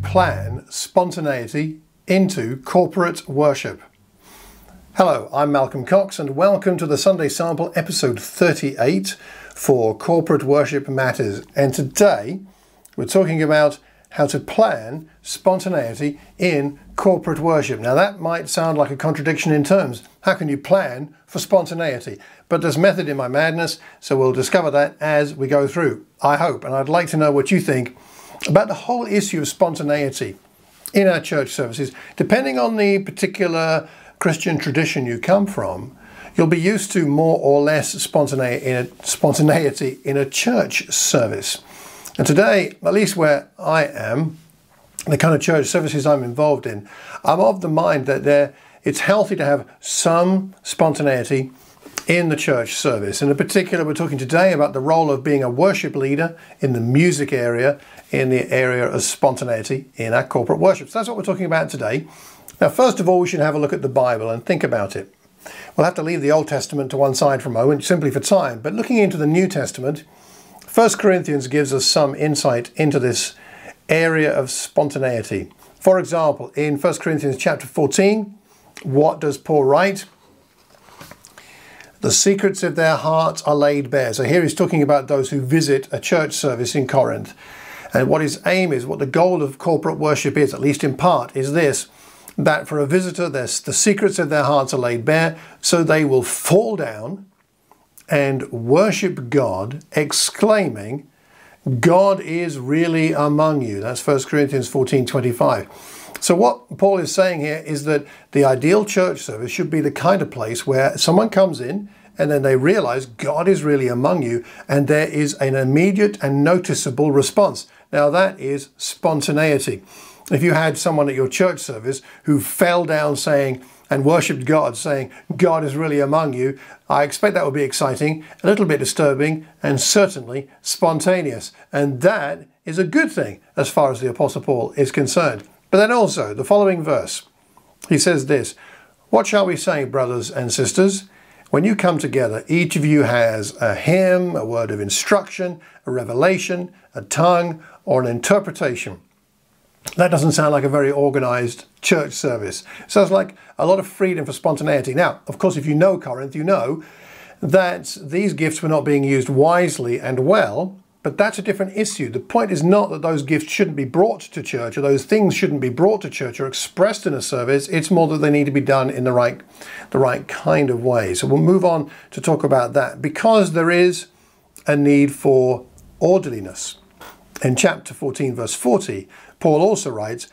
plan spontaneity into corporate worship? Hello, I'm Malcolm Cox and welcome to the Sunday Sample episode 38 for Corporate Worship Matters. And today we're talking about how to plan spontaneity in corporate worship. Now that might sound like a contradiction in terms. How can you plan for spontaneity? But there's method in my madness, so we'll discover that as we go through, I hope. And I'd like to know what you think about the whole issue of spontaneity in our church services. Depending on the particular Christian tradition you come from, you'll be used to more or less spontaneity in a church service. And today, at least where I am, the kind of church services I'm involved in, I'm of the mind that it's healthy to have some spontaneity in the church service. And in particular, we're talking today about the role of being a worship leader in the music area, in the area of spontaneity in our corporate worship. So that's what we're talking about today. Now, first of all, we should have a look at the Bible and think about it. We'll have to leave the Old Testament to one side for a moment, simply for time. But looking into the New Testament, 1 Corinthians gives us some insight into this area of spontaneity. For example, in 1 Corinthians chapter 14, what does Paul write? The secrets of their hearts are laid bare. So here he's talking about those who visit a church service in Corinth. And what his aim is, what the goal of corporate worship is, at least in part, is this, that for a visitor, the secrets of their hearts are laid bare, so they will fall down and worship God, exclaiming, God is really among you. That's 1 Corinthians 14:25. So what Paul is saying here is that the ideal church service should be the kind of place where someone comes in and then they realize God is really among you and there is an immediate and noticeable response. Now that is spontaneity. If you had someone at your church service who fell down saying and worshipped God, saying God is really among you, I expect that would be exciting, a little bit disturbing, and certainly spontaneous. And that is a good thing as far as the Apostle Paul is concerned. But then also, the following verse, he says this, what shall we say, brothers and sisters? When you come together, each of you has a hymn, a word of instruction, a revelation, a tongue, or an interpretation. That doesn't sound like a very organized church service. It sounds like a lot of freedom for spontaneity. Now, of course, if you know Corinth, you know that these gifts were not being used wisely and well, but that's a different issue. The point is not that those gifts shouldn't be brought to church or those things shouldn't be brought to church or expressed in a service. It's more that they need to be done in the right kind of way. So we'll move on to talk about that because there is a need for orderliness. In chapter 14, verse 40, Paul also writes,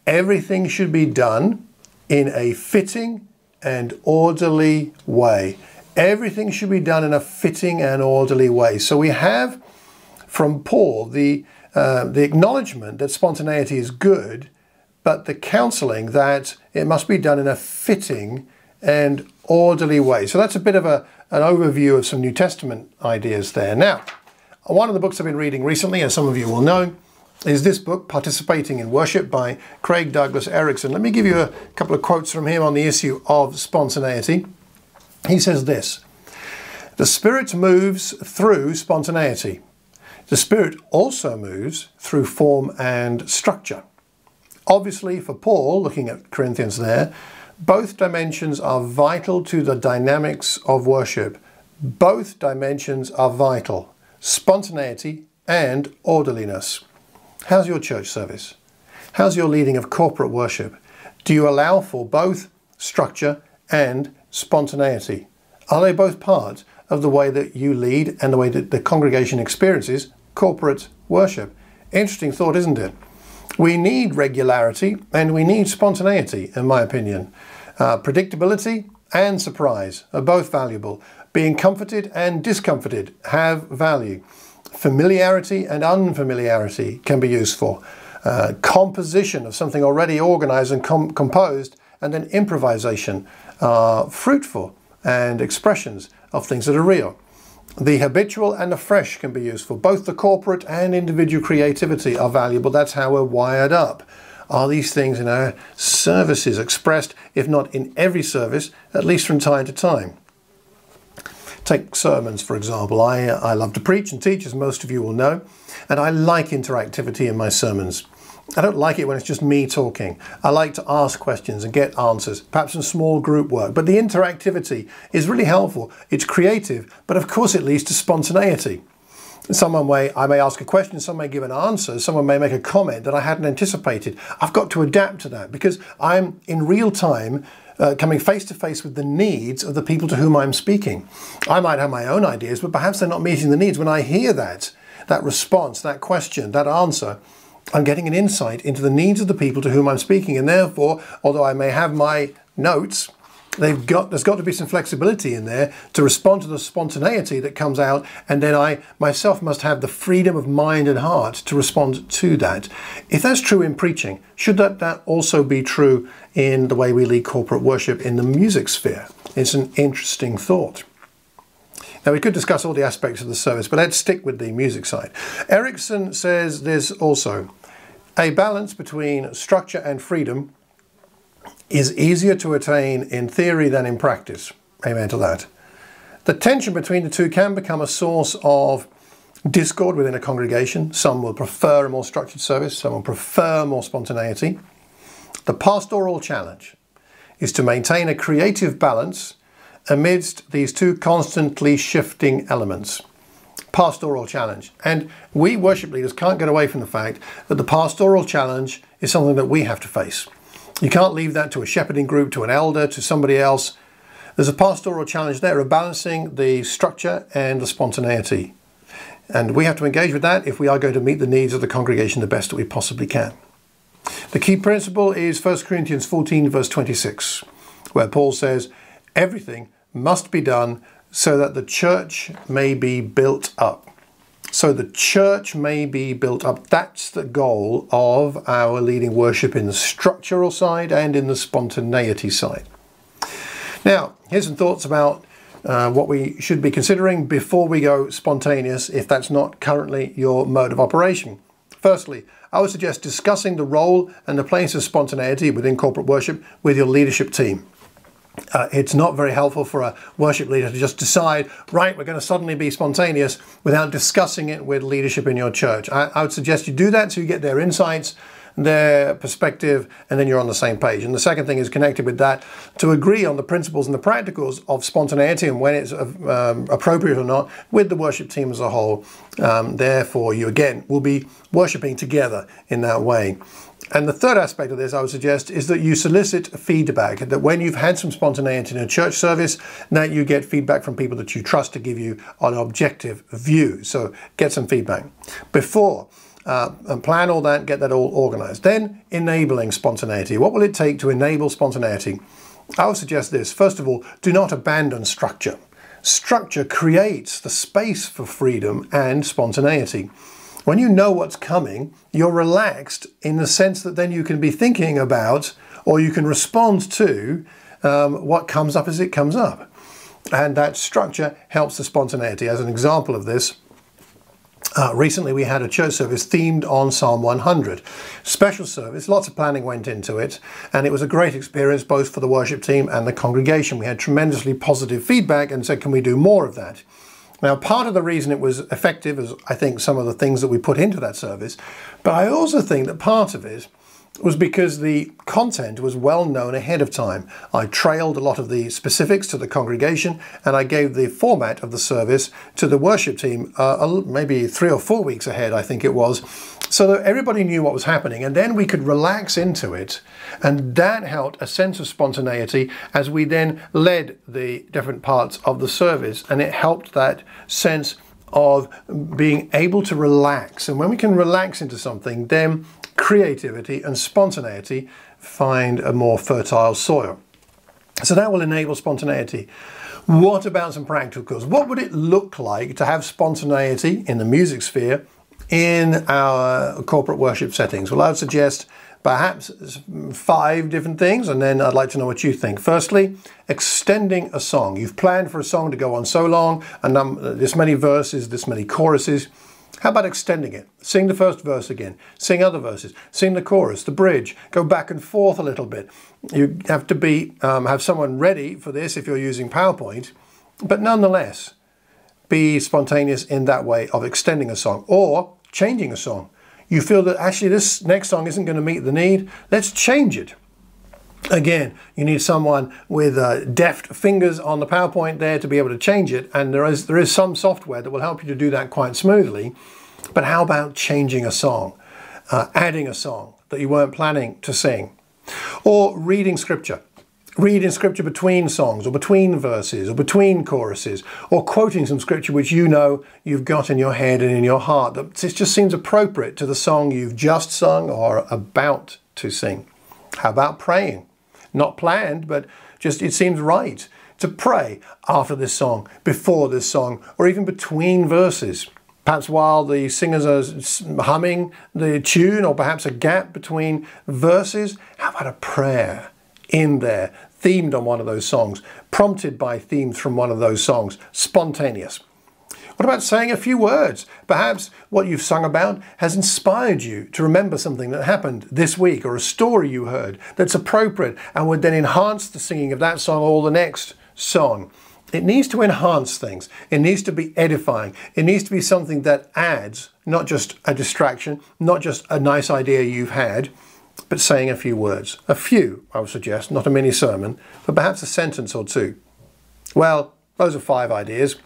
everything should be done in a fitting and orderly way. Everything should be done in a fitting and orderly way. So we have from Paul the acknowledgement that spontaneity is good, but the counseling that it must be done in a fitting and orderly way. So that's a bit of an overview of some New Testament ideas there. Now, one of the books I've been reading recently, as some of you will know, is this book, Participating in Worship by Craig Douglas Erickson. Let me give you a couple of quotes from him on the issue of spontaneity. He says this, the Spirit moves through spontaneity. The Spirit also moves through form and structure. Obviously, for Paul, looking at Corinthians there, both dimensions are vital to the dynamics of worship. Both dimensions are vital. Spontaneity and orderliness. How's your church service? How's your leading of corporate worship? Do you allow for both structure and spontaneity? Are they both part of the way that you lead and the way that the congregation experiences corporate worship? Interesting thought, isn't it? We need regularity and we need spontaneity, in my opinion. Predictability and surprise are both valuable. Being comforted and discomforted have value. Familiarity and unfamiliarity can be useful. Composition of something already organized and composed and then improvisation are fruitful and expressions of things that are real. The habitual and the fresh can be useful. Both the corporate and individual creativity are valuable. That's how we're wired up. Are these things in our services expressed, if not in every service, at least from time to time? Take sermons, for example. I love to preach and teach, as most of you will know, and I like interactivity in my sermons. I don't like it when it's just me talking. I like to ask questions and get answers, perhaps in small group work. But the interactivity is really helpful. It's creative, but of course it leads to spontaneity. I may ask a question, someone may give an answer, someone may make a comment that I hadn't anticipated. I've got to adapt to that because I'm in real time coming face to face with the needs of the people to whom I'm speaking. I might have my own ideas, but perhaps they're not meeting the needs. When I hear that response, that question, that answer, I'm getting an insight into the needs of the people to whom I'm speaking. And therefore, although I may have my notes, there's got to be some flexibility in there to respond to the spontaneity that comes out, and then I myself must have the freedom of mind and heart to respond to that. If that's true in preaching, should that also be true in the way we lead corporate worship in the music sphere? It's an interesting thought. Now, we could discuss all the aspects of the service, but let's stick with the music side. Erickson says there's also a balance between structure and freedom is easier to attain in theory than in practice. Amen to that. The tension between the two can become a source of discord within a congregation. Some will prefer a more structured service, some will prefer more spontaneity. The pastoral challenge is to maintain a creative balance amidst these two constantly shifting elements. Pastoral challenge. And we worship leaders can't get away from the fact that the pastoral challenge is something that we have to face. You can't leave that to a shepherding group, to an elder, to somebody else. There's a pastoral challenge there of balancing the structure and the spontaneity. And we have to engage with that if we are going to meet the needs of the congregation the best that we possibly can. The key principle is 1 Corinthians 14 verse 26, where Paul says, everything must be done so that the church may be built up. So the church may be built up. That's the goal of our leading worship in the structural side and in the spontaneity side. Now, here's some thoughts about what we should be considering before we go spontaneous, if that's not currently your mode of operation. Firstly, I would suggest discussing the role and the place of spontaneity within corporate worship with your leadership team. It's not very helpful for a worship leader to just decide, right, we're going to suddenly be spontaneous without discussing it with leadership in your church. I would suggest you do that so you get their insights, their perspective, and then you're on the same page. And the second thing is connected with that, to agree on the principles and the practicals of spontaneity and when it's appropriate or not with the worship team as a whole. Therefore, you again will be worshiping together in that way. And the third aspect of this, I would suggest, is that you solicit feedback, that when you've had some spontaneity in a church service, that you get feedback from people that you trust to give you an objective view. So get some feedback before and plan all that, get that all organized. Then enabling spontaneity. What will it take to enable spontaneity? I would suggest this. First of all, do not abandon structure. Structure creates the space for freedom and spontaneity. When you know what's coming, you're relaxed in the sense that then you can be thinking about, or you can respond to what comes up as it comes up. And that structure helps the spontaneity. As an example of this, recently we had a church service themed on Psalm 100. Special service, lots of planning went into it, and it was a great experience both for the worship team and the congregation. We had tremendously positive feedback and said, can we do more of that? Now, part of the reason it was effective is, I think, some of the things that we put into that service, but I also think that part of it was because the content was well known ahead of time. I trailed a lot of the specifics to the congregation, and I gave the format of the service to the worship team maybe 3 or 4 weeks ahead, I think it was, so that everybody knew what was happening, and then we could relax into it, and that helped a sense of spontaneity as we then led the different parts of the service, and it helped that sense of being able to relax. And when we can relax into something, then creativity and spontaneity find a more fertile soil. So that will enable spontaneity. What about some practicals? What would it look like to have spontaneity in the music sphere in our corporate worship settings? Well, I would suggest perhaps 5 different things, and then I'd like to know what you think. Firstly, extending a song. You've planned for a song to go on so long, and this many verses, this many choruses. How about extending it? Sing the first verse again, sing other verses, sing the chorus, the bridge, go back and forth a little bit. You have to be have someone ready for this if you're using PowerPoint, but nonetheless, be spontaneous in that way of extending a song or changing a song. You feel that actually this next song isn't going to meet the need, let's change it. Again, you need someone with deft fingers on the PowerPoint there to be able to change it, and there is some software that will help you to do that quite smoothly. But how about changing a song, adding a song that you weren't planning to sing, or reading scripture? Reading scripture between songs, or between verses, or between choruses, or quoting some scripture which you know you've got in your head and in your heart that it just seems appropriate to the song you've just sung or about to sing. How about praying? Not planned, but just it seems right to pray after this song, before this song, or even between verses. Perhaps while the singers are humming the tune, or perhaps a gap between verses. How about a prayer in there, themed on one of those songs, prompted by themes from one of those songs, spontaneous? What about saying a few words? Perhaps what you've sung about has inspired you to remember something that happened this week, or a story you heard that's appropriate and would then enhance the singing of that song or the next song. It needs to enhance things. It needs to be edifying. It needs to be something that adds, not just a distraction, not just a nice idea you've had, but saying a few words. A few, I would suggest, not a mini sermon, but perhaps a sentence or two. Well, those are 5 ideas.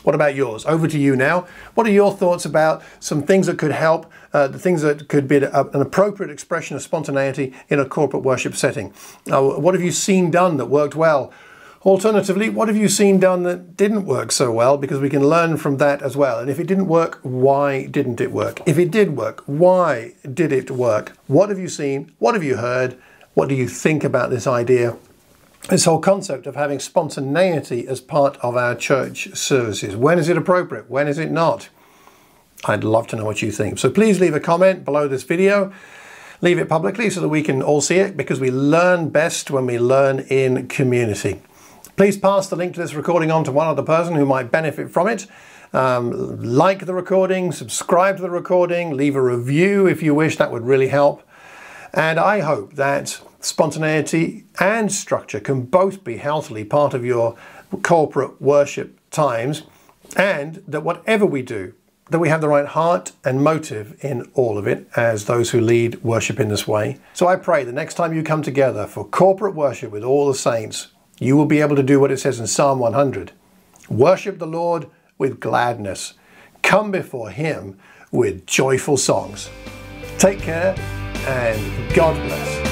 What about yours? Over to you now. What are your thoughts about some things that could help, the things that could be an appropriate expression of spontaneity in a corporate worship setting? What have you seen done that worked well? Alternatively, what have you seen done that didn't work so well? Because we can learn from that as well. And if it didn't work, why didn't it work? If it did work, why did it work? What have you seen? What have you heard? What do you think about this idea? This whole concept of having spontaneity as part of our church services. When is it appropriate? When is it not? I'd love to know what you think. So please leave a comment below this video. Leave it publicly so that we can all see it, because we learn best when we learn in community. Please pass the link to this recording on to one other person who might benefit from it. Like the recording, subscribe to the recording, leave a review if you wish. That would really help. And I hope that spontaneity and structure can both be healthily part of your corporate worship times, and that whatever we do, that we have the right heart and motive in all of it as those who lead worship in this way. So I pray the next time you come together for corporate worship with all the saints, you will be able to do what it says in Psalm 100. Worship the Lord with gladness. Come before Him with joyful songs. Take care and God bless.